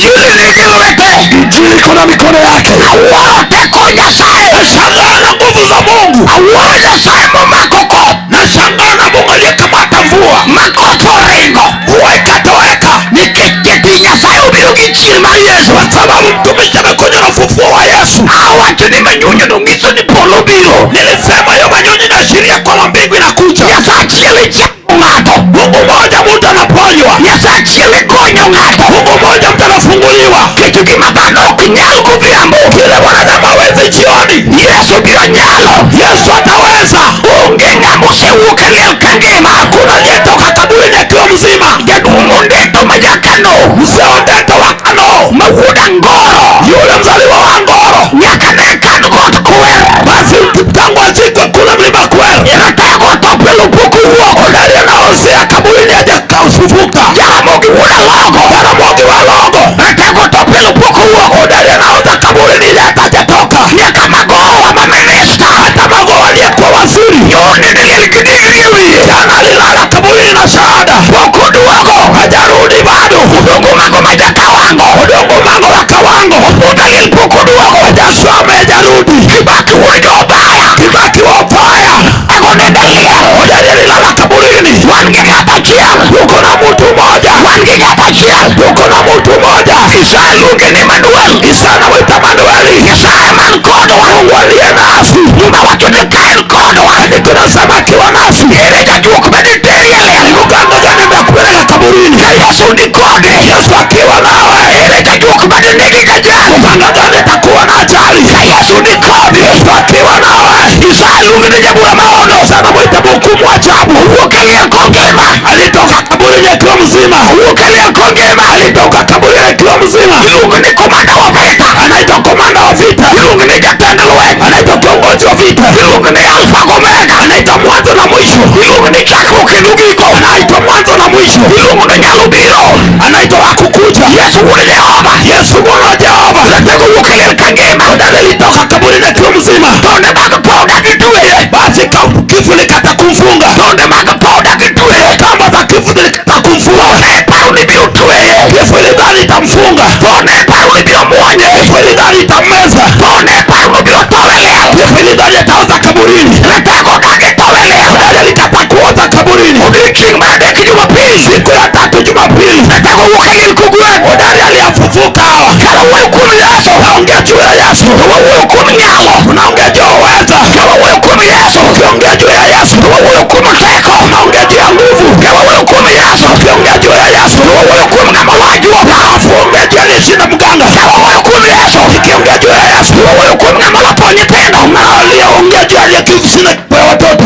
Injili nigi lwete. Injili kuna mikono yake. Awuoro teko Nyasaye. Nashangaa na nguvu za Mungu. Awuoro Nyasaye momako koth. Nashangaa na Mungu aliyekamata mvua. Makoth oringo. Mvua ikatoweka. Nikech jati Nyasaye obiro gi chir mar Yesu. Kwa sababu mtumishi amekuja na ufufuo wa Yesu. Awacho ni manyunyu nong'iso ni polo biro. Nilisema hiyo manyunyu inaashiria kwamba mbingu inakuja. Nyasaye achiel ichango ng'ato. Mungu mmoja mtu anaponywa. Nyasaye achiel igonyo ng'ato. Mungu mmoja mtu anafunguliwa. Kitu gima dhano ok nyal godhiambo. Kile wanadamu hawezi jioni, Yesu biro nyalo. Yesu ataweza. Onge ng'ama osewuok e liel ka ngima. Hakuna aliyetoka kaburini akiwa mzima. Jaduong' Ondeto ma jakano. Mzee Ondeto wa Kano. Ma wuod Angoro. Yule mzaliwa wa Angoro. Nyaka ne kan got Kwer. Basi tangu azikwe kule mlima Kwer. Iratego topelo pok owuok. Hodari anaozea kaburini hajafufuka. Jaramogi wuod Alogo. Jaramogi wa Alogo. Iratego topelo pok owuok. Hodari anaoza kaburini hajatoka. Nyaka Magoha ma minista. Hata Magoha aliyekuwa waziri. Yoni niliel gi digri e wiye. Jana alilala kaburini na shahada. Pok oduogo. Hajarudi bado. Odongo mago ma Jakawango. Odongo mago wa Kawango. Opuodho liel pok oduogo. Hajasome hajarudi. Kibaki wuod Jobaya. Kibaki wa Opaya. Agone daliel. Hodari alilala kaburini. Wan gi ng'at achiel. Tuko na mtu mmoja. Wan gi ng'at achiel. Tuko na mtu mmoja. Isaya luonge ni Manuel. Isaya anamuita Manueli. Nyasaye man kodwa. Mungu aliye nasi. Muma wacho ni ka en kodwa. Andiko nasema akiwa nasi. Ere jajuok maniteri e liel. Uganda gani imekupeleka kaburini? Ka Yesu ni kodi. Yesu akiwa nawe. Ere jajuok maninigi gajali. Uganda gani itakuwa na ajali? Ka Yesu ni kodi. Yesu akiwa nawe. Isaya luonge ni jabura maono. Sana mwita mhukumu wa ajabu. Owuok e liel kongima. Alitoka kaburini akiwa mzima. Owuok e liel kongima. Alitoka kaburini akiwa mzima. Iluongo ni komanda wa vita. Anaitwa komanda wa vita. Iluongo ni jatend lweny. Anaitwa kiongozi wa vita. Iluongo ni Alfa gi Omega. Anaitwa mwanzo na mwisho. Iluongo ni chakruok kendo giko. Anaitwa mwanzo na mwisho. Iluongo ni nyalo biro. Anaitwa wakukuja. Yesu wuod Jehova. Yesu mwana wa Jehova. Ratego wuok e liel ka ngima. Hodari alitoka kaburini akiwa mzima. Tonde mag poda gitweye. Basi kifo likata kumfunga. Tonde mag poda gitweye. Kamba za kifo zilikata kumfunga. Tone paro ni biro tweye. Kifo ilidhani itamfunga. Tone paro ni biro mwonye. Kifo ilidhani itammeza. Tone paro ni biro towe liel. Kifo ilidhani ataoza kaburini. Ratego dagi towe liel. Hodari alikata kuoza kaburini. Odiochieng' mar adek Jumapil. Siku ya tatu Jumapili. Ratego wuok e liel kogwen. Hodari aliyafufuka hawa. Kara wuoyo kuom Yesu. Naongea juu ya Yesu. To wawuoyo kuom nyalo. Tunaongea juu ya uweza. Ka wawuoyo kuom Yesu. Tukiongea juu ya Yesu. To wawuoyo kuom teko. Tunaongea juu ya nguvu. Ka wawuoyo kuom Yesu. Tukiongea juu ya Yesu. To wawuoyo kuom ng'ama lajuoga. Tunaongea juu ya aliyeshinda mganga. Ka wawuoyo kuom Yesu. Tukiongea juu ya Yesu. To wawuoyo kuom ng'ama lapo nyithindo. Na aliyeongea juu ya aliyekishinda kwa watoto.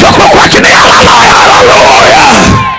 Jokruok wach ni hallelujah. Hallelujah.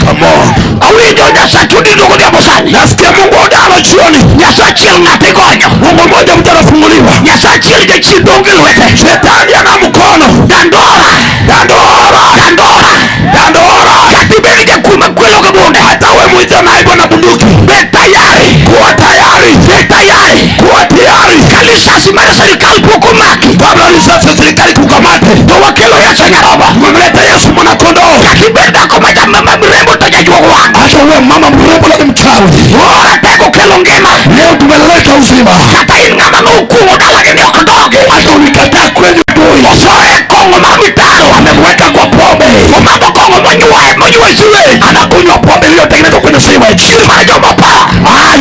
Come on. Awinjo Nyasaye odindo godhiambo sani. Nasikia Mungu odalo jioni. Nyasaye achiel ng'ato igonyo. Mungu mmoja mtu anafunguliwa. Nyasaye achiel jachien donge lwete. Shetani ana mkono. Dandora. Dandora. Dandora. Dandora. Kati bed jakuo makwelo gi bunde. Hata we mwite naibu na bunduki. Bed tayari. Kuwa tayari. Bed tayari. Kuwa tayari. Ka lisasi mar sirikal pok omaki. Kabla risasi ya serikali kukamate. To wakelo Yesu Nyarombo. Tumemleta Yesu mwana kondoo. Kati bed dhako ma mrembo to jajuog wang'. Hata we mama mrembo lakini mchawi. Ratego kelo ngima. Leo tumeleta uzima. Kata in ng'ama nokumo dalagi ni ok dogi. Hata ulikataa kwenye dui. Osoye kong'o mar mitaro. Amemweka kwa pombe. Omako kong'o monywe siwej. Anakunywa pombe iliyotengenezwa kwenye sewage. Chir mar jomapa.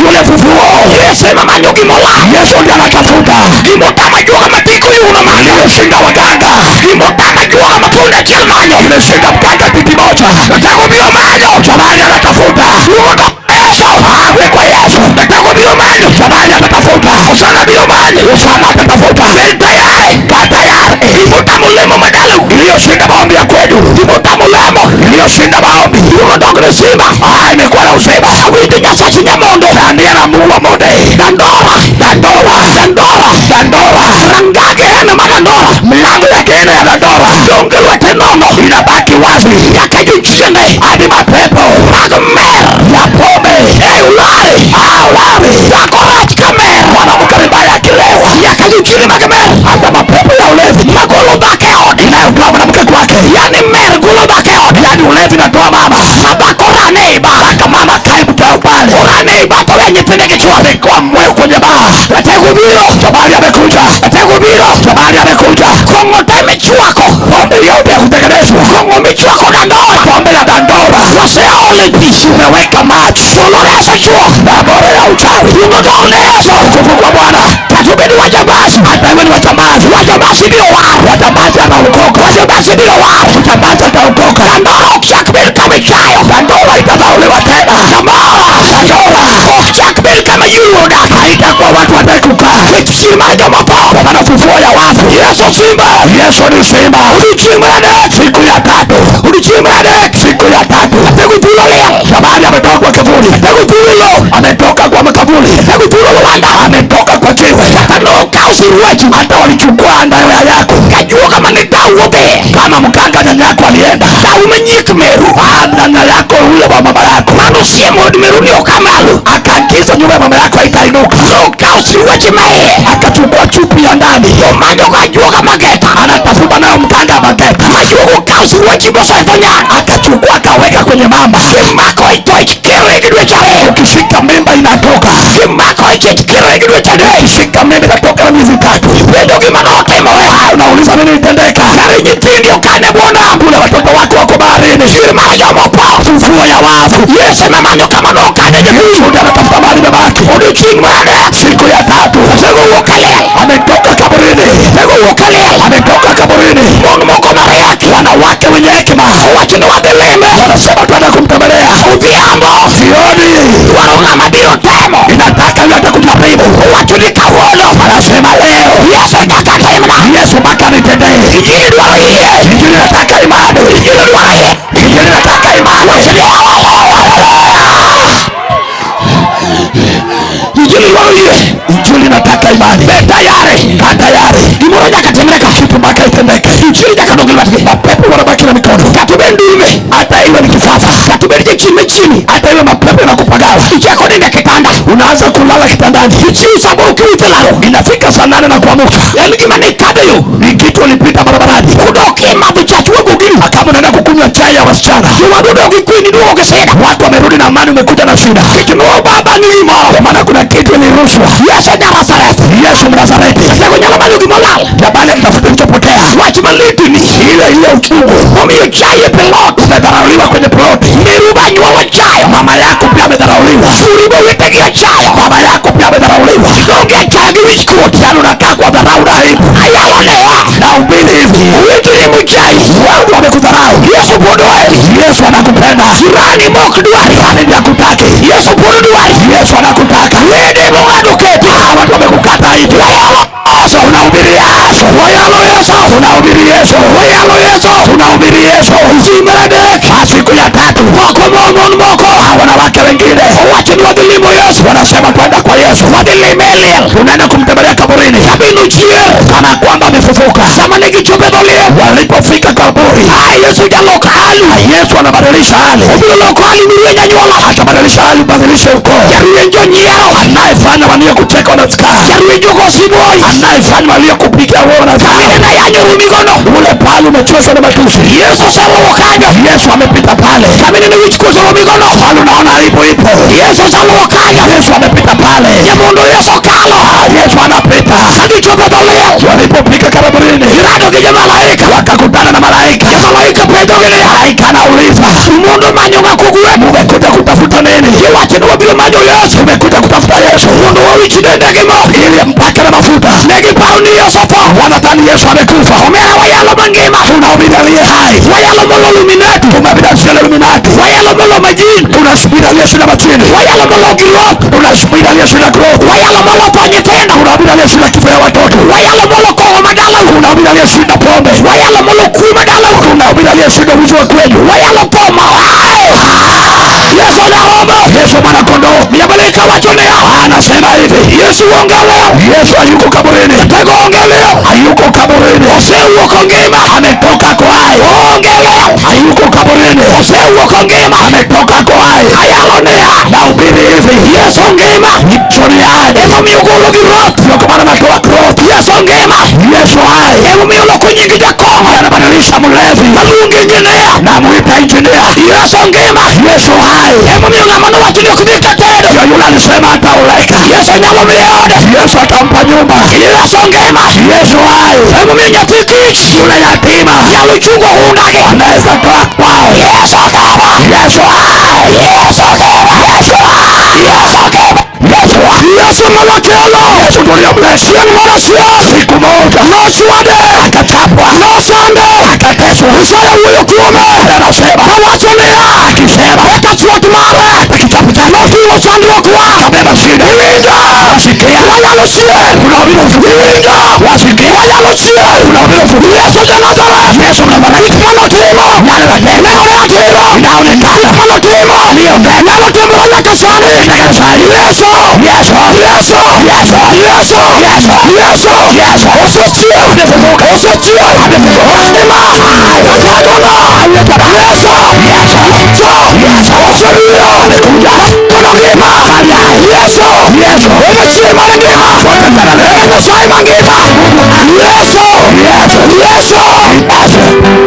Yule fufuo. Yesu ema manyo gimola. Yesu ndiye anatafuta. Gimotama juoga matiko yuno manyo. Aliyeshinda waganga. Gimotama juoga mapunda achiel manyo. Aliyeshinda mganga titi moja. Nataka biro manyo. Jamani anatafuta. Duogo Yesu. Awe kwa Yesu. Nataka biro manyo. Jamani atatafuta. Osana biro manyo. Usama atatafuta. Ben tayari. Kaa tayari. Gimotamo lemo madalu. Iliyoshinda maombi ya kwenu. Gimotamo lemo. Iliyoshinda maombi. Duogo simba. Imekuwa na uzima. Awinjo Nyasaye Nyamondo. Nani anamuua monde? Dandora. Dandora. Dandora. Dandora. Rangage ena ma Dandora. Mlango yake ina ya Dandora. Donge lwete nono. Inabaki wazi. Nyaka jochiende. Hadi mapepo. Mag mer. Ya pombe. Ulari. Ulari. Dhako rach ka mer. Mwanamke vibaya akilewa. Nyaka jochiende mag mer. Hata mapepo ya ulevi. Magolo dhako e ot. Inayotoa mwanamke kwake. Yani mer golo dhako e ot. Yani ulevi natoa mama. Madhako rane e bar. Hata mama kae mtao tendeke chwade kwa moyo kwenye baa. atego biro Jabali amekuja, atego biro Jabali amekuja. kongo time chwako Pombe yote ya kutengenezwa, kongo michwako na ndoa pombe ya dandora, waseole pisu umeweka maji oloreso chuo na bora ya uchawi. ugogoneso Nguvu kwa Bwana. tatubeni wajambazi Hata iwe ni wajambazi, wajambazi ndio wao wajambazi anaokoka, wajambazi ndio wao mjambazi ataokoka. dandora okchakbel kama chayo Dandora itadhauliwa tena, damora dandora okchakbel kama yuda haitakuwa watu watakaokukaa. kichima jomopo Pana kufua ya wafu. yeso simba Yesu ni simba. ulichimade Siku ya tatu, ulichimade siku ya tatu, ategutulo leo Jabali ametoka kwa kivuli, ategutulo ametoka kwa makaburi, ategutulo wanda ametoka kwa jiwe. atanoka usiruaji Hata walichukua ndawa yako kajua kama ni tauobe kama mganga. Nyanya yako alienda, taumenyik meru nyanya yako ule wa mama yako mano siemod meru ni okamalu akaagiza nyumba ya mama yako haitainuka. noka usiruaji mae Akachukua chupi ya ndani, yomanyo kajua kama geta anatafuta nayo mganga mageta. majugo ka usiruaji bosaitonya Akachukua akaweka kwenye mamba, kimako itoich kiro igidwe chare ukishika mimba inatoka, kimako ichich kiro igidwe chade ukishika mimba inatoka na miezi 3. pendo gimanotimowe Unauliza nini itendeka? kari nyithindio kane bwona Kule watoto wako wako baharini, shirma jomopo mvua ya wafu. yese memanyo kama nokane Yesu ndiye anatafuta mahali babaki. odiochieng' mane Siku ya tatu tego wuok aliel ametoka kaburini, tego wuok aliel ametoka kaburini. mon moko mariek Wanawake wenye hekima owacho ni wadhi lime wanasema twende kumtembelea. odhiambo Jioni dwaro ng'ama biro temo inataka yote kujaribu. owacho ni kawuono Anasema leo yeso nyaka timna Yesu mpaka nitendee. injili dwaro yie Injili nataka imani, injili dwaro yie injili nataka imani. injili dwaro yie Injili nataka imani. be tayari Kaa tayari, gimoro nyaka timreka kitu mpaka itendeke. injili nyaka dong lwetgi Mapepo wanabaki na mikono, katubed ndulme hata iwe ni kifafa, katubed jachien machiegni hata iwe mapepo yanakupagawa. ichako ninde kitanda Unaanza kulala kitandani, ichiw samoro kiwito lalo inafika saa 8 na kuamka. en gima nikado yo Ni kitu ulipita barabarani, kudok imadho chach wagogini kama unaenda kukunywa chai ya wasichana, jowadu dok ikwini duogo gi sida watu wamerudi na amani, umekuja na shida. kichnuo baba nimo Kwa maana kuna kitu ilirushwa. yeso Nazareth Yesu Mnazareti, tego nyalo manyo gimolal Jabali mtafute kilichopotea. wach malitini Ile uchungu omiyo chaye pilot umedharauliwa kwenye ploti. miru banyuolo chayo Mama yako pia amedharauliwa, suri bowetegi ochayo baba yako pia amedharauliwa. donge chayo gi wich kuot Yani unakaa kwa dharau na aibu. ayalonewa Na ubili hivi, oweteni mochai watu wamekudharau. yeso pod oheri Yesu anakupenda, jirani mok dwari yani yakutaki. yeso pod dwari Yesu anakutaka. wede mong'ado keti Watu wamekukata hivi. oso Unahubiri Yesu, wayalo yeso unahubiri Yesu, wayalo yeso unahubiri Yesu. simeradek Siku ya tatu, moko mon moko wanawake wengine owacho ni wadhi limo yeso wanasema twenda kwa Yesu, wadhi lime liel tunaenda kumtembelea kaburini, kabino chier kana kwamba amefufuka. sama negichopo e dho liel Walipofika kaburi, yeso jalok halu Yesu anabadilisha hali, obiro loko halu miruwe nyanyuola atabadilisha hali, badilisha ukoo. jaruwen jonyiero Anayefanya waliokucheka wanasikaa, jaruwen jogosiboi anayefanya waliokupigia wewe unasikaa. kamine na yanyo rumigono Ule pale umechoshwa na matusi, yeso saluwo kanyo Yesu amepita pale. kamine ne wich kuoso rumigono Pale unaona aibu ipo, yeso saluwo kanyo Yesu amepita pale. jamondo yeso kalo Yesu anapita. kagichopo e dho liel Walipofika kaburini, girado gi jomalaika wakakutana na malaika. jomalaika penjogi niya Malaika anauliza, umondo manyo ng'a kogwe umekuja kutafuta nini? iwacho ni wabiro manyo yeso Umekuja kutafuta Yesu mondo wawich dendegi mo ili mpake na mafuta. negiparo ni yeso tho Wanadhani Yesu amekufa. omera wayalo mangima Tunahubiri aliye hai, wayalo molo luminati tunahubiri Illuminati, wayalo molo majini tunahubiri aliyeshinda machini, wayalo molo kiruok tunahubiri aliyeshinda growth, wayalo molo tho nyithindo tunahubiri aliyeshinda kifo ya watoto, wayalo molo kong'o madalau tunahubiri aliyeshinda pombe, wayalo molo kwe madalau tunahubiri aliyeshinda wizi wa kwenu. wayalo tho mahae yeso nyarombo Yesu mwana kondoo malaika wacho niya anasema hivi, yesu onge leo Yesu hayuko kaburini, tego onge leo hayuko kaburini, osewuok ngima ametoka kwa hai. onge leo Hayuko kaburini, osewuok ngima ametoka kwa hai. ayalo niya Nahubiri mlevi. Yesu ngima. Ichoni hai. Emo miyo golo gi roth. Yoko mana matoa growth. Yesu ngima. Yesu hai. Emo miyo loko nyingi jakongo. Anabadilisha mlevi. Maluongo engineer. Na muita engineer. Yesu ngima. Yesu hai. Emo miyo ng'ama nowacho ni ok dhi katero. Yule alisema hataoleka. Yesu nyalo miye ode. Yesu atampa nyumba. Yesu ngima. Yesu hai. Emo miyo nyathi kich. Yule yatima Nyalo chungo hundagi. anaweza toa kwao. Yesu ngima. Yesu hai. Yesu ngima. Yesu hai. Yesu ngima. Yesu hai. Yesu malakelo. Yesu ndio bless. Chieng' moro achiel. Siku moja Nochwade. akachapwa. Nosande. Akateswa. Isaya wuoyo kuome. Anasema. Nowacho niya. Akisema. Eka chwat mare. Kitabu cha Noting'o chandruokwa. kabeba shida. Iwinjo. Wasikia. Wanyalo chier. Unaambiwa ufufuke. Iwinjo. Wasikia. Wanyalo chier. Unaambiwa ufufuke. Yesu ja Nazareth. Yesu Nazareth. Gik manotimo. Yale matendo. Nenore atiro. Inaonekana. Gik manotimo. Aliyotenda. Nyalo timore nyaka sani. Nyaka sani. Yesu. Yesu. Yesu. Yesu. Yesu. Yesu. Yesu. Yesu. Osechier. Amefufuka. Osechier. Amefufuka. Ngima. Akatono. Yesu. Yesu. Yesu. Osebiro. Amekuja. Kono ngima. Yesu. Yesu. Omechier mar ngima. Ema Nyasaye mangima. Yesu. Yesu.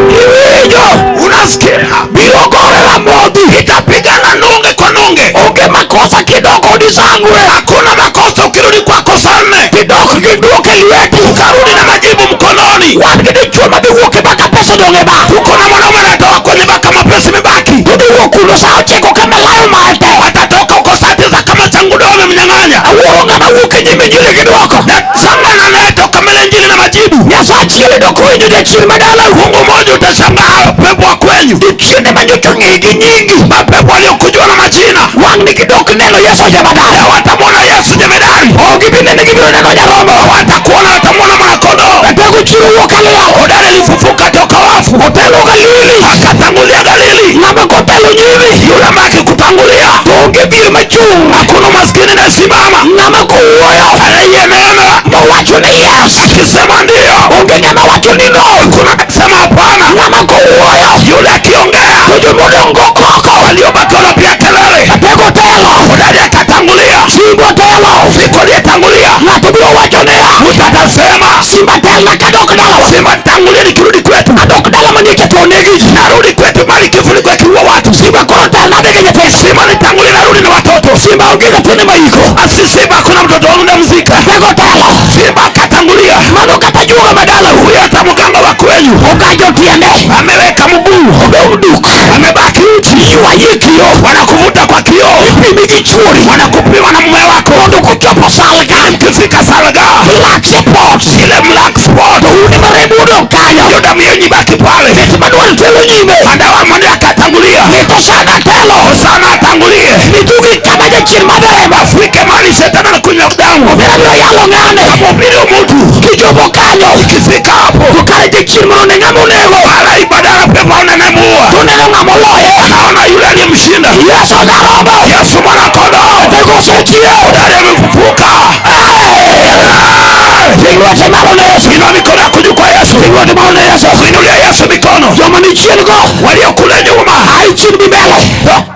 Iwinjo. Unasikia? Biro gorela modhi. Itapigana nunge kwa nunge. Onge makosa kidoko udisangwe. Hakuna makosa ukirudi kwako saa 4. Kidoko kiduoke lweti. Ukarudi na majibu mkononi. Wan gidichwa madhiwuoke baka pesa donge ba. Uko na mwanaume anatoka kwenye baka mapesa imebaki. Udiwuokuno saa 9 kama layo mate. Watatoka uko saa 9 kama changudo wamemnyang'anya. Awuonga na wuke nyime njili kidoko. Na sama na neto kamele njili na majibu. Nyasa chile doko wenyu de chile madala. Mungu moja utashangaa pepo wa kwenyu. Ichine majuto nyingi nyingi. Mapepo waliokujua na majina. Wangi kidoko neno Yesu jemadari. Watamwona Yesu jemadari. Ogibine nikibino neno jarobo. Watakuona watamwona mwanakondoo. Epego chile uokalea. Hodari alifufuka toka wafu. Hotelo Galili. Akatangulia Galili. Ngama kotelo nyini. Yule maki kutangulia. Ongebie machungu. Hakuna maskini na simama. Ngama kuuoyo. Anayemeema. Mawacho ni yes. Akisema ndio. Ongenya na watu ni no. Kuna akisema hapana. Ngama kuuoyo. Yule akiongea. Kujumudongo koko. Waliobaki wanapia kelele. Epego telo. Hodari akatangulia. Simbo telo. Siko aliyetangulia. Natubio wajonea. Utatasema. Simba telo na kadoko dala. Simba tangulia nikirudi kwetu. Kadoko dala manike tonegi. Narudi kwetu mali kifuniko kiwa watu. Simba kota na dege te. Simba nitangulia narudi na watoto. Simba ongeza tena maiko. Asi Simba kuna mtoto wangu na mzika. Epego telo. Simba katangulia. Mano katajua badala. Huyo hata mganga wa kwenyu. Ukajo tiende. Ameweka mguu. Umeuduka. Amebaki uchi. Yua yikio. Wanakuvuta kwa kioo. Ipimi kichuri. Wanakupima na mume wako. Ndo kuchopo salga. Mkifika salga. Black spot. Ile black spot. Uni marebu udokanyo. Yoda mionyi baki pale. Niti manuel telo nyime. Madawa mwende akatangulia. Nito sana telo. Sana atangulie. Nitugi kama jechini madema. Afrike mali shetana na kunywa damu. Mirabio yalo ngane. Mobili umutu. Kijobo kanyo. Ikifika hapo. Kukare jechini mrune ngamunego. Ala ibadara pepa unenemuwa. Tunene ngamoloye. Anaona yule aliyemshinda. Yesu narobo. Yesu mwanakondoo. Tego sechie. Udari amefufuka. Pigwa temalo na Yesu. Inua mikono yako juu kwa Yesu. Pigwa temalo na Yesu. Inulia Yesu mikono. Yoma ni chini go. Waliokule nyuma. Hai chini mbele.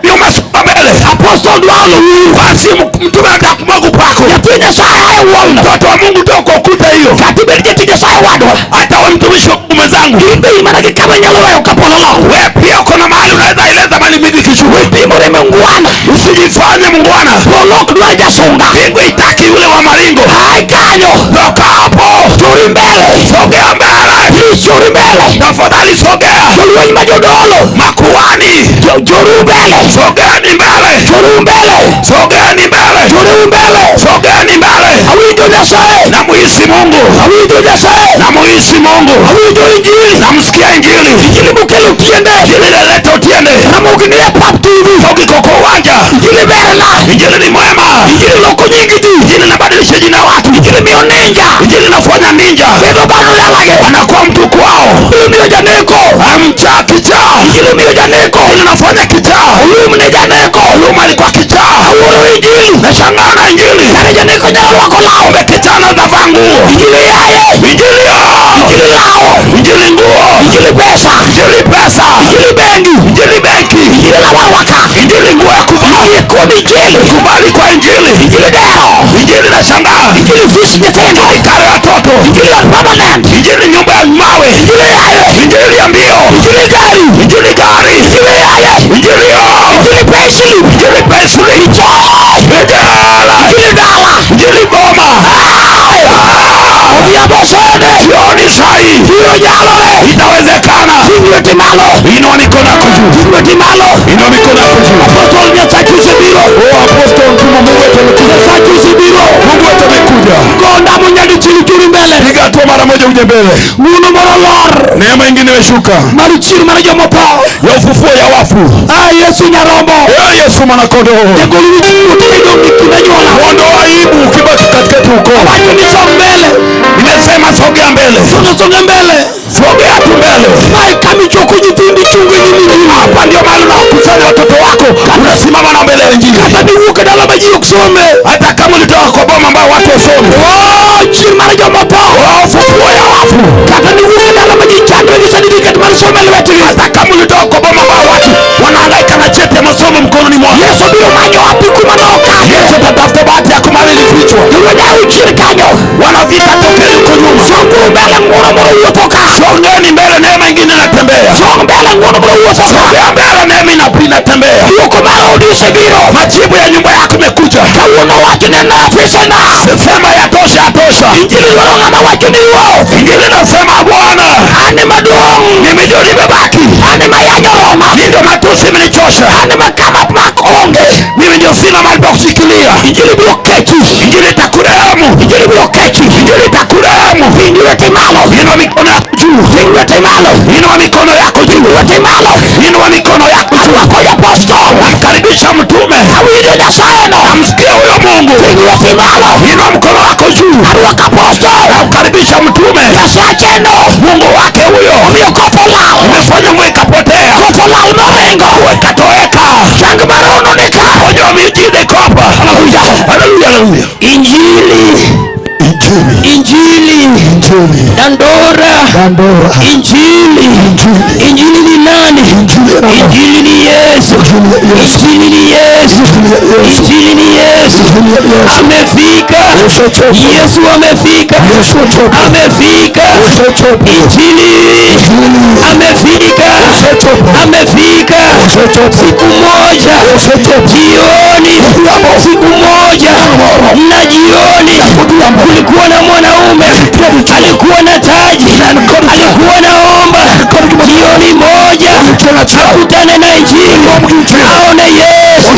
Yoma supa mbele. Apostle Dwalo. Wasi mtume atakumagu pako. Yapinja saa hai uona. Mtoto wa Mungu toko ukuta hiyo. Katibeli jepinja saa wadwa. Hata wa mtumishi wa kume zangu. Imbe imanaki kama nyalowe ukapololo. We pia kuna mahali unaweza ileza mali mingi kishu. We pimo reme mungwana. Usijifanye mungwana. Polok duaja sunga. Pingu itaki yule wa maringo. Hai kanyo. Toka hapo. Turi mbele. Sogea mbele. Turi mbele. Tafadhali sogea. Tuluwenyi majodolo. Makuani. Turu mbele. Sogea ni mbele. Turu mbele. Sogea ni mbele. Turu mbele. Sogea ni mbele. Hawijo Nyasaye. Na muhisi Mungu. Hawijo Nyasaye. Na muhisi Mungu. Hawijo injili. Na msikia injili. Injili mukelu tiende. Injili lelete utiende. Na muginia pap TV. Sogi koko wanja. Injili berna. Injili ni mwema. Injili loko nyingi di. Injili nabadilisha jina watu. Injili mio ninja. Injili nafanya ninja. Bedo bano yalage. Anakuwa mtu kwao. Injili mio janeko. Amcha kichaa. Injili mio janeko. Injili nafanya kichaa. Ulumu ni janeko. Ulumu alikuwa kichaa. Awuro injili. Nashangaa na injili. Kane janeko nyala wako lao. Umekichana za vangu. Injili yaye. Injili yo. Injili lao. Injili nguo. Injili pesa. Injili pesa. Injili bengi. Injili benki. Injili la wawaka. Injili nguo ya kuvaa. iko injili. Kubali kwa injili. Injili leo. Injili na shangaa. Injili fish nyithindo. Kare watoto. Injili ya permanent. Injili nyumba ya mawe. Injili yaye. Injili ya mbio. Injili gari. Injili gari. Injili yaye. Injili yo. Injili payslip. Injili payslip. Injili dala. Injili boma. Obiabosene. Sioni sahi. Hiyo jalole. Itawezekana. Tingwe timalo. Inua mikono yako juu. Tingwe timalo. Inua mikono yako juu. Apostol Nyasachusi biro. Apostol Tuma Mungu wetu amekuja. Nyasachusi biro. Mungu wetu amekuja. Konda munyali chili mbele. Piga hatua mara moja uje mbele. Munu morolor. Neema ingine imeshuka. Marichiru marajo mopo. Ya ufufuo ya wafu. Yesu Nyarombo. Yesu Mwanakondoo. Tegoli kidogo kinanyola. Ondoa aibu kibaki katikati huko. Wacho nisonga mbele. Nimesema sogea mbele. Songa mbele. Sogea tu mbele. Mai kamicho kujitindi chungu nyingi. Hapa ndio mahali unakusanya watoto wako. Unasimama na mbele ya injili. Hata nivuke dala maji kusome. Hata kama ulitoka kwa boma ambao watu wasome. Chini marajo mopo. Ufufuo ya wafu. Hata nivuke dala maji chatu ni certificate masomo letu. Hata kama ulitoka kwa boma ambao watu wanahangaika na cheti ya masomo mkononi mwao. Yesu ndio maji wapi kumanoka. Yesu atatafuta bahati ya kumaliza vichwa. Ndio chini kanyo. Wanavita tokea huko nyuma. Songa mbele ngoro utoka. Songeni mbele neema ingine inatembea. Songa mbele ngoro utoka. Songa mbele neema inatembea. Yuko mbele udishe biro. Majibu ya nyumba yako imekuja. Kauna watu nena fisana. Sema yatosha. Injili walongama watu ni wao. Injili nasema Bwana. Ani maduong. Nimejua nimebaki. Ani mayanyoroma. Ndio matusi mnichosha. Ani makama makonge. Mimi ndio sina mahali pa kushikilia. Injili blokechi. Injili takurehemu. Injili blokechi. Injili takurehemu. Injili timalo. Inua mikono yako juu. Injili timalo. Inua mikono yako juu. Injili timalo. Inua mikono yako juu. Kwa apostol. Namkaribisha mtume. Awide na saeno. Namsikia huyo Mungu. Injili timalo. Inua mkono wako juu. Aruaka apostol. Namkaribisha mtume. Yasacheno. Mungu wake huyo. Mio kopo lao. Umefanya mweka potea. Kopo lao marengo. Weka toeka. Changu marono nika. Onyo miujize kopa. Haleluya. Injili Dandora. Injili ni nani? Injili ni Yesu. Amefika. Yesu amefika. Injili amefika. Siku moja jioni, na jioni kulikuwa na mwanaume alikuwa na taji, alikuwa naomba jioni moja akutane na injili, aone Yesu.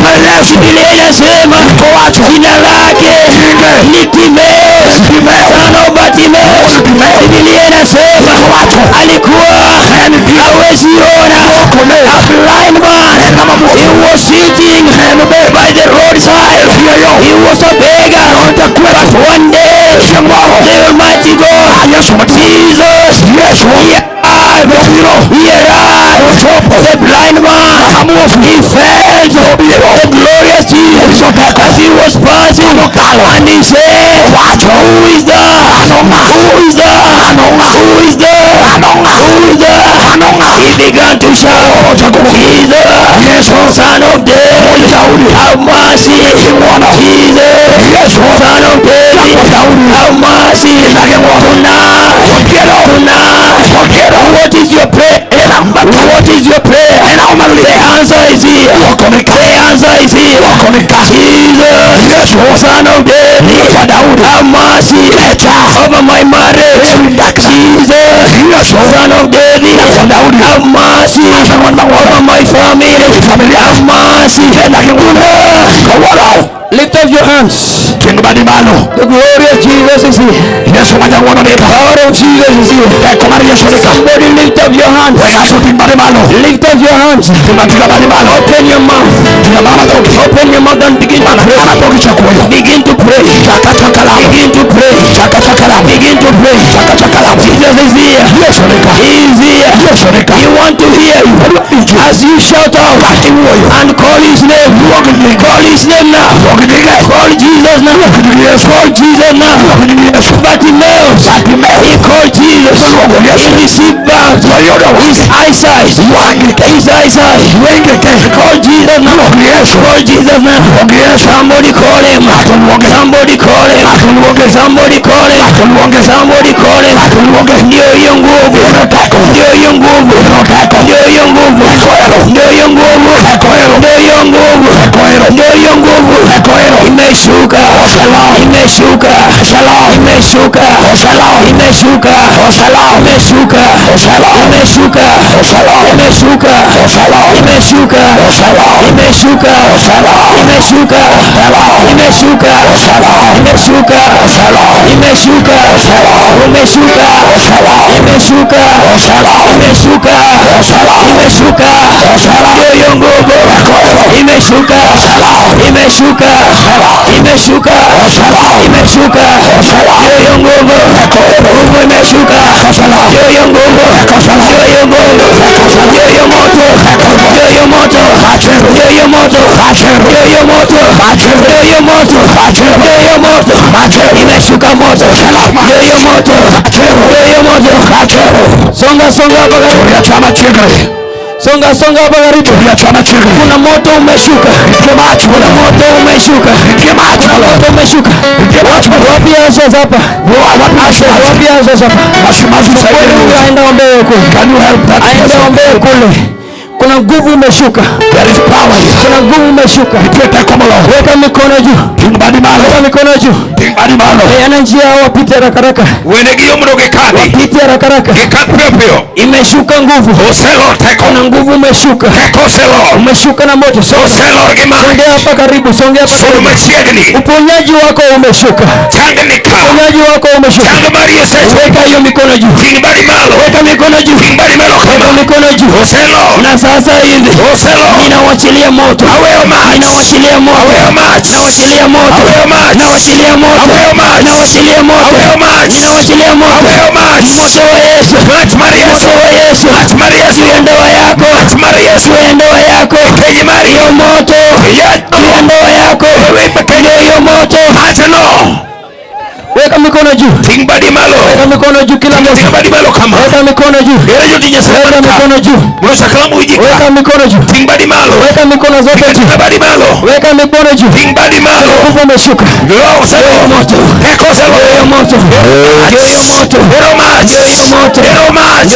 Biblia inasema jina lake ni Timaeus, son of Bartimaeus. Biblia inasema alikuwa hawezi ona, a blind man. He was sitting by the roadside. He was a beggar. But one day the Almighty God, Jesus, he arrived. The blind man, he felt the glorious Jesus as he was passing, and he said, who is there? He began to shout, Jesus, Son of David, have mercy. Jesus, Son of David, have mercy. Tonight, what is your prayer? The answer is here. Jesus, Son of David, have mercy over my marriage. Jesus, Son of David, have mercy over my family. Have mercy. Lift up your hands. The glorious Jesus is here. The power of Jesus is here. Somebody lift up your hands. Lift up your hands. Open your mouth. Open your mouth and begin to pray. Begin to pray. Begin to pray. Begin to pray. Jesus is here. He is here. He wants to hear you. As you shout out and call his name, Call his name now. Call Jesus now. Call Jesus now. Bartimaeus, he called Jesus. He received back his eyesight. His eyesight. Call Jesus now. Call Jesus now. Somebody call him. Somebody call him. Somebody call him. Somebody call him. Ndio hiyo nguvu. Ndio hiyo nguvu. Ndio hiyo nguvu. Ndio hiyo nguvu. Ndio hiyo nguvu. Ndio hiyo nguvu. Imeshuka. Imeshuka. Imeshuka. Imeshuka. Imeshuka. Imeshuka. Imeshuka. Imeshuka. Imeshuka. Imeshuka. Imeshuka. Imeshuka. Imeshuka. Umeshuka. Imeshuka. Imeshuka. Imeshuka. Ndio hiyo nguvu. Imeshuka. Imeshuka. Imeshuka. Imeshuka. Ndio hiyo nguvu. Nguvu imeshuka. Ndio hiyo nguvu. Ndio hiyo nguvu. Ndio hiyo moto. Ndio hiyo moto. Ndio hiyo moto. Ndio hiyo moto. Ndio hiyo moto. Ndio hiyo moto. Imeshuka moto. Ndio hiyo moto. Ndio hiyo moto. Songa hapa karibu. Songa hapa karibu. Kuna moto umeshuka. Kuna moto umeshuka. Kuna moto umeshuka. Wapi ashes hapa? Wapi ashes hapa? Aenda ombee kule. Aenda ombee kule. Kuna nguvu umeshuka. Kuna nguvu umeshuka. Weka mikono juu. Weka mikono juu. Ana njia wapite haraka haraka. Wapite haraka haraka. Imeshuka nguvu. Kuna nguvu umeshuka. Umeshuka na moto. Songea hapa karibu. Songea hapa karibu. Uponyaji wako umeshuka. Uponyaji wako umeshuka. Weka hiyo mikono juu. Weka mikono juu. Weka mikono juu. Na sasa hivi ninawachilia moto. Ninawachilia moto. Ninawachilia moto. Ninawachilia moto. Ninawachilia moto. Ninawachilia moto. Moto wa Yesu. Moto wa Yesu. Juu ya ndoa yako. Juu ya ndoa yako. Hiyo moto. Juu ya ndoa yako. Ndio hiyo moto. Weka mikono juu. Weka mikono juu kila mmoja. Weka mikono juu. Weka mikono juu. Weka mikono juu. Weka mikono zote juu. Weka mikono juu. Nguvu umeshuka. Hiyo moto. Hiyo moto. Hiyo moto.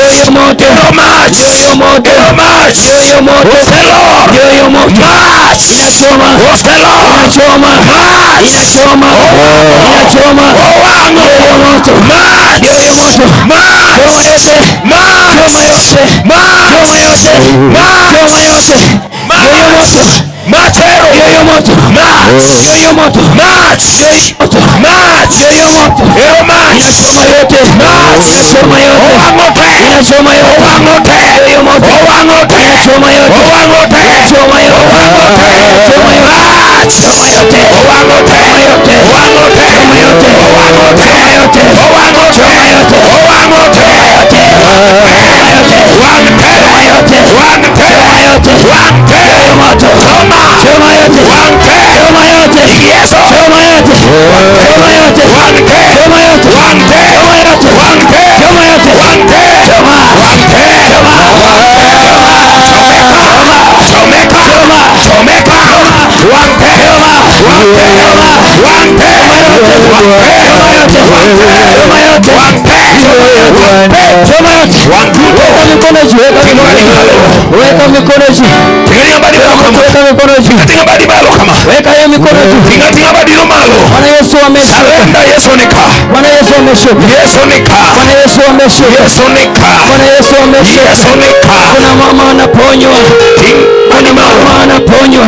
Hiyo moto. Hiyo moto. Hiyo moto. Hiyo moto. Hiyo moto. Hiyo moto. Inachoma. Inachoma. Inachoma. Inachoma. Hiyo moto. Hiyo moto. Choma yote. Choma yote. Choma yote. Choma yote. Hiyo moto. Hiyo moto. Hiyo moto. Hiyo moto. Inachoma yote. Inachoma yote. Inachoma yote. Hiyo moto. Inachoma yote. Inachoma yote. Inachoma yote. Weka mikono juu. Weka hiyo mikono juu. Bwana Yesu ameshuka. Bwana Yesu ameshuka. Bwana Yesu ameshuka. Bwana Yesu ameshuka. Kuna mama anaponywa. Kuna mama anaponywa.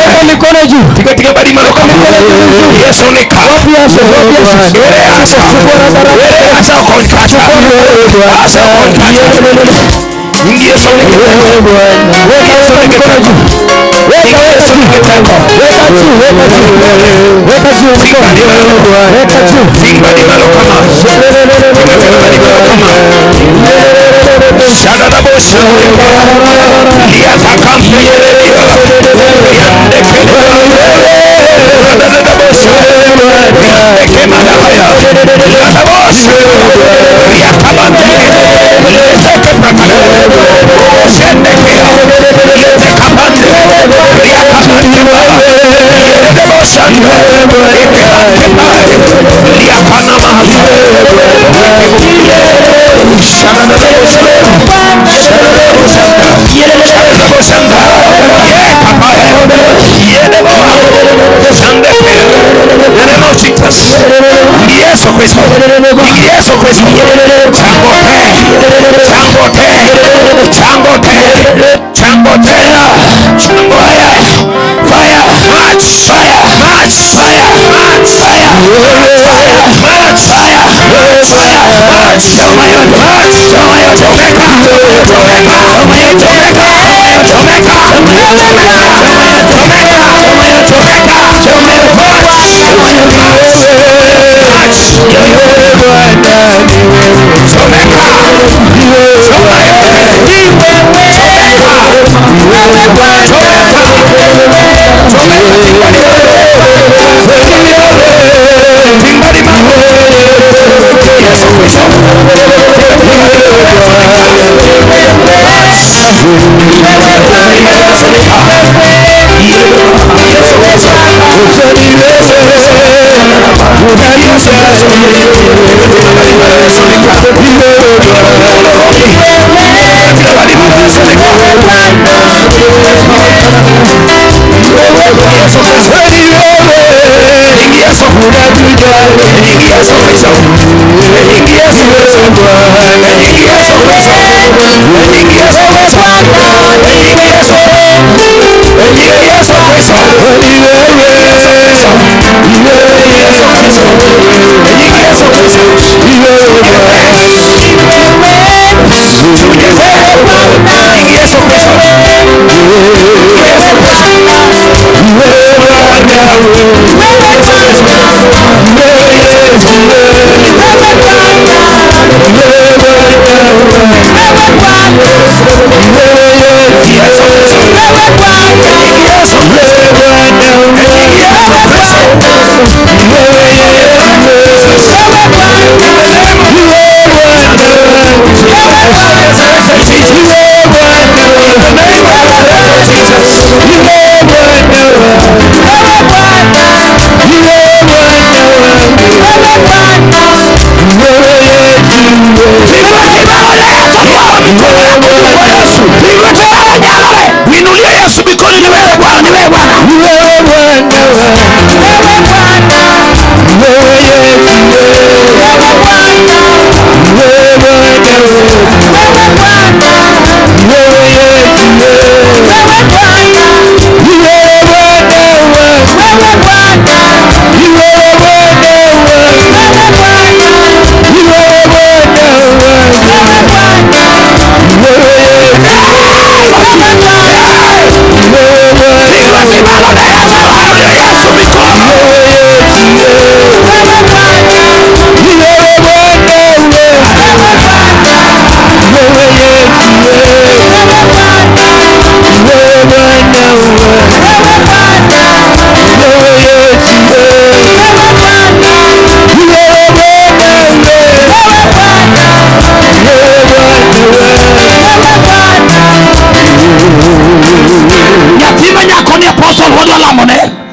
Weka mikono juu. Weka mikono juu. Wapi Yesu? Wapi Yesu? Weka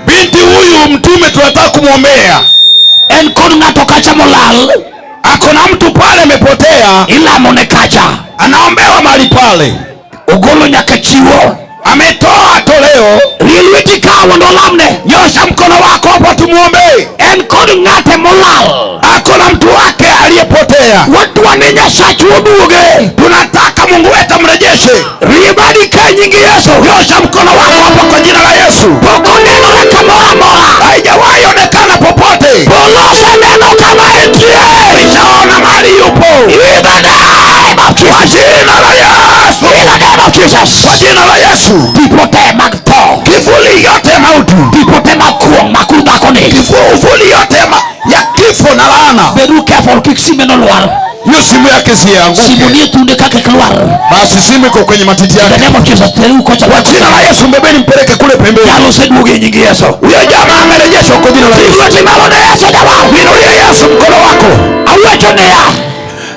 Binti huyu mtume tunataka kumwombea. En kod ng'ato kacha molal. Akona mtu pale amepotea. Ilamone kacha. Anaombewa mahali pale. Ogolo nyaka chiwo. Ametoa toleo. Rilweti kawo ndo lamne. Nyosha mkono wako hapo tumuombe. En kod ng'ate molal. Akona mtu wake aliyepotea. Wadwani Nyasachu oduoge. Tunataka Mungu wetu amrejeshe. Ribadi ka nyingi Yesu. Nyosha mkono wako hapo kwa jina la Yesu. Poko neno la kamora mora. Haijawahi onekana popote. Polose neno kama etie. Nishaona mahali yupo. In the name of Jesus. Kwa jina la Yesu. In the name of Jesus. Kwa jina la Yesu. Dipote magto. Kivuli yote ya mauti. Dipote makuong makudakoni. Kivuli yote ya kifo na laana. Bedu careful kik sime no lwar. Hiyo simu yake si yangu. Simu ni tunde kake klwar. Basi simu iko kwenye matiti yake. In the name of Jesus. Teru kocha. Kwa jina la Yesu mbebeni mpeleke kule pembeni. Yalo seduge nyingi Yesu. Huyo jamaa amerejeshwa kwa jina la Yesu. Iwezi malone Yesu jamaa. Inulia Yesu mkono wako. Awecho nea.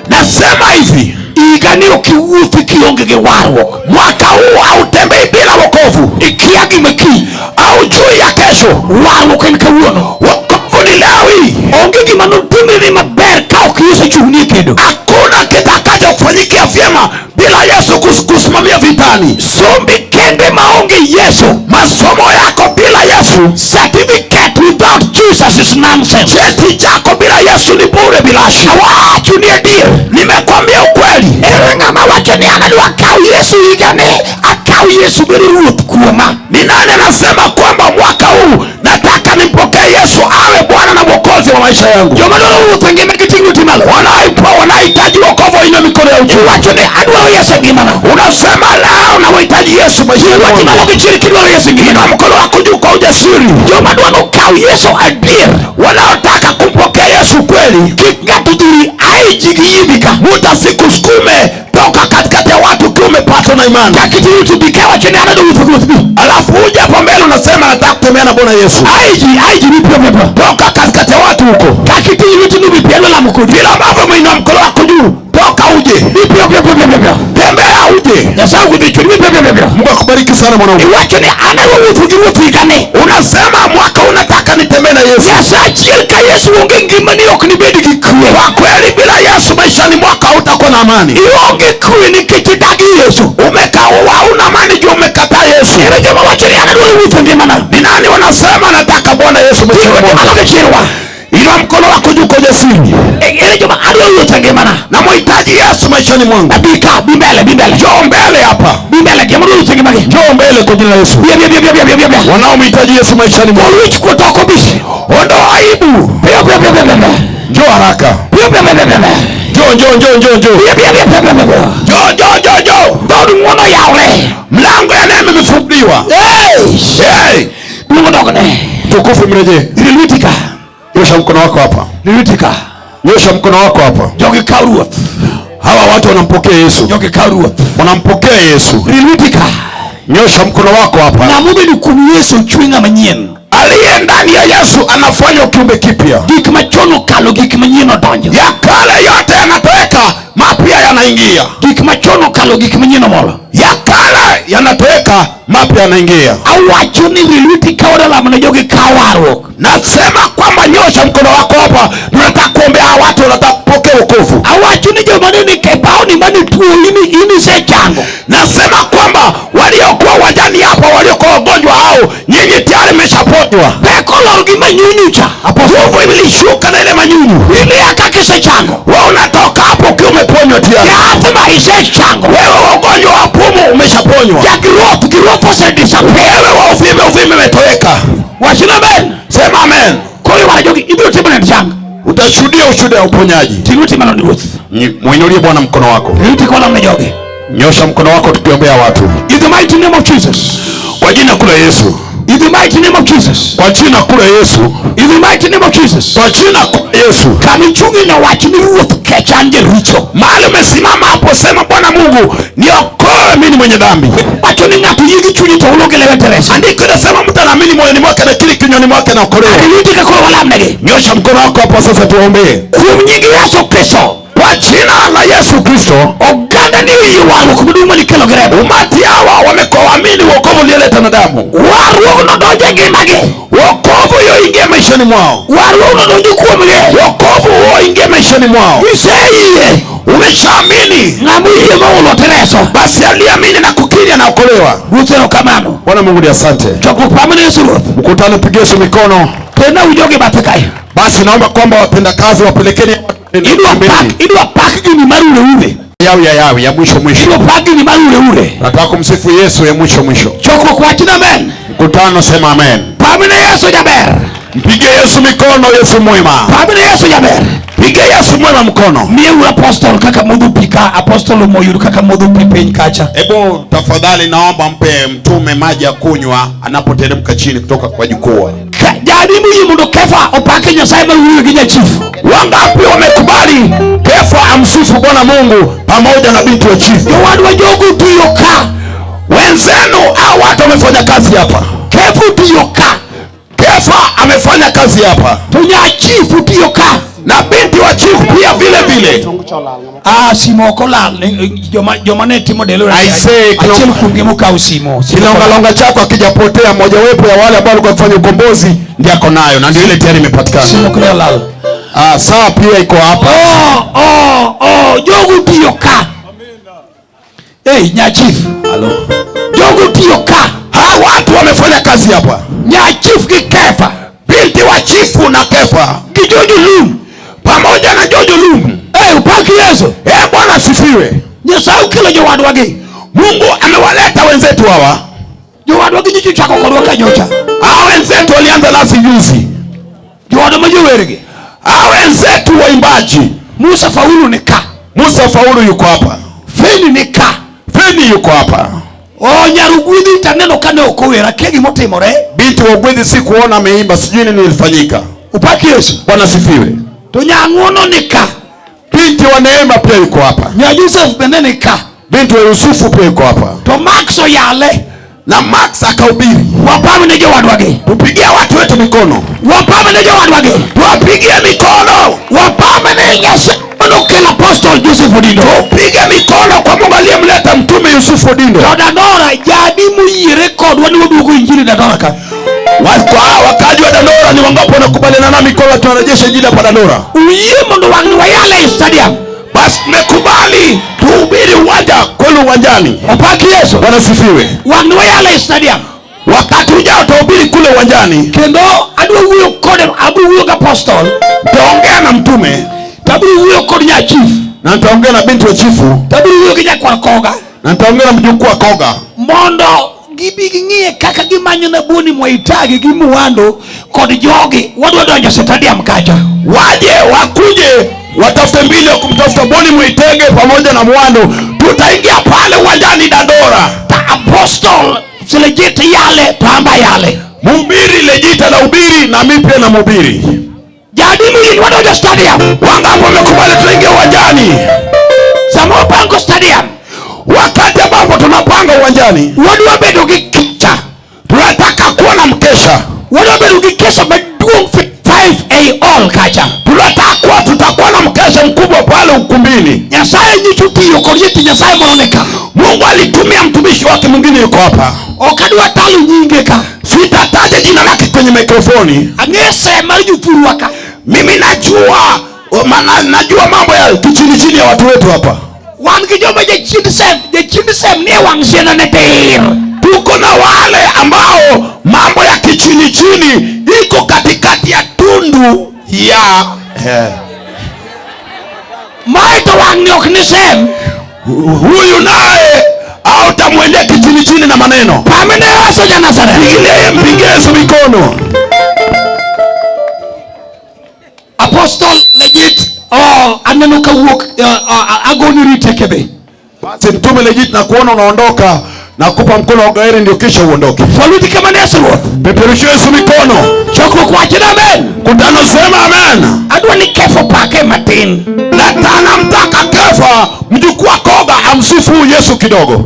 Nasema hivi. Igani ukiwuthi kionge gewarwo. Mwaka huu hautembei bila wokovu. Ikiagi meki. Au juu yake kesho, warruok en kawuono. wokovu ni leo hii. Onge gima notimre maber ka ok Yesu ochung'nie kendo. Hakuna kitakachokufanyikia vyema bila Yesu kusimamia vitani. Sombi kende maonge Yesu, masomo yako bila Yesu, certificate without Jesus is nonsense. cheti chako bila Yesu ni bure bilashi. Awacho ni adier, nimekwambia ukweli. ere ng'ama wacho ni an adwa kaw Yesu higani, akaw Yesu bedo ruoth kuoma. Ni nani anasema kwamba mwaka huu nataka nimpokee Yesu awe Bwana na Mwokozi wa maisha yangu? Joma dwaro ruoth e ngimagi ting'o ti malo. Wanahitaji wokovu ina mikono ya uchungu. Wacho ni adwaro Yesu e ngimana. Unasema leo unahitaji Yesu maisha yangu. Wacho malo kichiri kidwaro Yesu e ngimana. Mkono wako juu kwa ujasiri. Joma dwaro kaw Yesu adier, wanaotaka kumpokea Yesu kweli, kik ng'ato dhiri aiji gi yibika. Muta sikusukume toka katikati ya watu ukiwa umepatwa na imani. Kakitiru tubika wacho ni anado wuth. Alafu uje hapo mbele unasema nataka kutembea na Bwana Yesu. Aiji nipo. Toka katikati ya watu huko. Kakitiru tunubipiano la mkodi. Bila ambavyo mwinua mkono wako juu. Toka uje. Nipo. Tembea uje. Yasa kudicho nipo. Mungu akubariki sana mwanangu. Wacho ni anado wuth igane. Unasema mwaka unataka nitembee na Yesu. Yasa achiel ka Yesu onge ngima ni ok nibedi gi kwe. Kwa kweli bila Yesu maishani mwaka hutakuwa na amani. Ionge kwe nikech idagi Yesu. Hauna amani juu umekataa Yesu. Ere joma wacho ni anado wuth ngimana. Ni nani wanasema nataka Bwana Yesu maishani mwaka? Inua mkono wako juu kwa ujasiri. Ere joma adwaro wuth ngimana. Na muhitaji Yesu maishani mwangu. Abika bimbele. Njoo mbele hapa. Bimbele jema wuth ngimana. Njoo mbele kwa jina la Yesu. Bia. Wanaomhitaji Yesu maishani mwangu. Wich kutoko bishi. Ondoa aibu. Bia. Njoo haraka. Bia. Njoo. Njoo. Dodu mwono yaule. Mlango ya neema imefunguliwa. Hey. Mungu dogone. Tukufu mreje. Niliwitika. Nyosha mkono wako hapa. Niliwitika. Nyosha mkono wako hapa. Jogi kauruoth. Hawa watu wanampokea Yesu. Jogi kauruoth. Wanampokea Yesu. Niliwitika. Nyosha mkono wako hapa. Na mume ni kum Yesu chwinga manyien. Aliye ndani ya Yesu anafanya kiumbe kipya. Gik machono kalo gik manyien odonjo. Ya kale yote yanatoweka, mapya yanaingia. Gik machono kalo gik manyien omolo. Ya kale yanatoweka, mapya yanaingia. Awacho ni niliwitika odala mna jogi kawarruok. Nasema kwamba nyosha mkono wako hapa. Tunataka kuombea watu wanataka kupokea wokovu. Awacho ni joma ni kebao ni mani tuo ini se chango. Nasema kwamba waliokuwa wajani hapa, waliokuwa wagonjwa hao, nyinyi tayari mmeshaponywa. Peko lorgi manyunyu cha. Hapo nguvu ilishuka na ile manyunyu. Ili akakise chango. Wewe unatoka hapo ukiwa umeponywa tayari. Ya atima ise chango. Wewe ugonjwa wa pumu umeshaponywa. Ya giroth ose disappear. Wewe wa uvime umetoweka. Washina amen. Sema amen. Kwa hiyo wanajogi ibiro timu na changa. Utashuhudia ushuhuda wa uponyaji. Tinuti mano ni ruth. Muinulie Bwana mkono wako. Tinuti kwa namna jogi. Nyosha mkono wako tukiombea watu. In the mighty name of Jesus. Kwa jina kula Yesu. In the mighty name of Jesus. Kwa jina kula Yesu. In the mighty name of Jesus. Kwa jina kula Yesu. Kamichungi na wachi ni ruth kechanje richo. Mahali umesimama hapo sema Bwana Mungu, niokoe mimi mwenye dhambi. Wacho ni ngatu yigi chunyi to ulogelewe Teresa. Andiko linasema mtu anaamini moyoni mwake na kile kinywani mwake na okolewa. Aliwitika kwa wala mnege. Nyosha mkono wako hapo sasa tuombee. Kumnyigi Yesu Kristo. Kwa jina la Yesu Kristo, oganda ni yiwalo kumuduma ni kelo gerebo. Umati hawa wamekoamini wokovu ulioleta na damu. Waru unodonje ngimage. Wokovu hiyo ingie maishani mwao. Waru unodonje kuomge. Wokovu huo ingie maishani mwao. Isaiye. Umeshaamini. Ngamuye maulo Tereso. Basi aliamini na kukiri anaokolewa. Utero kamano. Bwana Mungu ni asante. Choko pamene Yesu Ruth. Mkutano pigie Yesu mikono. Tena ujoge batakai. Basi naomba kwamba wapenda kazi wapelekeni idwa pak gini marure ure. Ya mwisho. Idwa pak gini marure ure. Nataka kumsifu Yesu ya mwisho. Choko kwa jina amen. Mkutano sema amen. Pamene Yesu jaber. Mpige Yesu mikono, Yesu mwema. Pamene Yesu jaber. Piga Yesu mwema mkono. Mieu apostol kaka modhu pika, apostol moyuru kaka modhu pipeny kacha. Hebu tafadhali naomba mpe mtume maji ya kunywa anapoteremka chini kutoka kwa jukwaa. Jaribu yimundo Kefa opake Nyasaye marure ginya chifu. Wangapi wamekubali Kefa amsifu Bwana Mungu pamoja na binti wa chifu? Yowadu wa jogu tuyoka. Wenzenu hao watu wamefanya kazi hapa. Kefu tuyoka. Kefa amefanya kazi hapa. Tunya chifu tuyoka. na binti wa chief pia vile vile. Simo lal joma ne timo delo I say achiel kuongemo ka usimo kilonga chako akijapotea, moja wepo ya wale ambao walikuwa kufanya ukombozi ndiye ako nayo, na ndio ile tayari imepatikana. Simo lal. Saa pia iko hapa. Jogu tiyo ka. Nya chief. Hello. Jogu tiyo ka. Watu wamefanya kazi hapa. Nya chief ki Kefa. Binti wa chifu na Kefa. Kijojo Lum. Pamoja na Jojo Lum. Upaki Yesu. Bwana asifiwe. Nyesau kila jowadu wagi. Mungu amewaleta wenzetu hawa. Jowadu wagi jichu chako kwa waka nyocha. Wenzetu walianza nasi juzi. Jowadu majuwerege. Wenzetu waimbaji. Musa Faulu ni ka. Musa Faulu yuko hapa. Feni ni ka. Feni yuko hapa. Nyarugwidhi taneno kane okowera kegi motimore. Binti wa Ugwidhi si kuona ameimba, sijui nini ilifanyika. Upaki Yesu. Bwana asifiwe. To Nyangono ni ka. Binti wa Neema pia yuko hapa. Nya Yusuf benene ka. Binti wa Yusufu pia yuko hapa. To Max Oyale. Na Max akahubiri. Wapame neje wadu wage. Tupigie watu wetu mikono. Wapame neje wadu wage. Tuwapigie mikono. Wapame neje Kela Apostle Yusuf Odindo. Tupige mikono kwa Mungu aliyemleta mtume Yusuf Odindo. Dandora jadi muire record wani wadugu injili Dandora ka. Wakaji wa Dandora ni wangapo wanakubaliana na mikono tunarejesha injili hapa Dandora. Uye mundu wangu wa Yale Stadium. Basi tumekubali tuhubiri uwanja kweli uwanjani. Upaki Yesu. Bwana asifiwe. Wangu wa Yale Stadium. Wakati ujao tuhubiri kule uwanjani. Kendo adu huyo kode abu huyo Apostle. Taongea na mtume. Tabu huyo kode ya chief. Na nitaongea na binti wa chifu. Tabu huyo kija kwa Koga. Na nitaongea na mjukuu wa Koga. Mondo gibigingie kaka gimanyo na buni mwaitagi gimuwando kod jogi wadwa donjo stadium kacha. Waje wakuje watafute mbili wa kumtafuta Boni Mwitege pamoja na Mwando. Tutaingia pale uwanjani Dandora. Ta Apostle selejita Yale tamba Yale. Mhubiri lejita na ubiri na mimi pia na mhubiri. Jadi mwili wadonjo stadium. Wangapo wamekubali tuingie uwanjani. Samo pango stadium. Wakati ambapo tunapanga uwanjani, wadwa bedo gikicha. Tunataka kuwa na mkesha. Wadwa bedo gikesha maduong 5 all kacha. Tunataka kuwa tutakuwa na mkesha mkubwa pale ukumbini. Nyasaye nyichuki yokorieti Nyasaye moroneka. Mungu alitumia mtumishi wake mwingine yuko hapa. Okadwa talu nyinge ka. Sitataja jina lake kwenye mikrofoni. Angese marujupuru waka. Mimi najua mambo ya kichini ya watu wetu hapa. Wangijoma je chindisem ni wangsiena neteir. Tuko na wale ambao mambo ya kichini iko katikati ya tundu ya maito wangni oknisem. Huyu naye au tamwendea kichini na maneno. Pamene wasa ya Nazareth. Mpigie Yesu mikono. Apostle legit ananuka walk agoni ritekebe. Basi mtume legit na kuona unaondoka na kupa mkono wa gairi ndio kisha uondoke. Faluti kama Yesu. Peperusha Yesu mikono. Chokro kwa jina amen. Kutano sema amen. Adwa ni Kefa pake Martin. Nataka mtaka Kefa mjukuu wa Koga amsifu Yesu kidogo.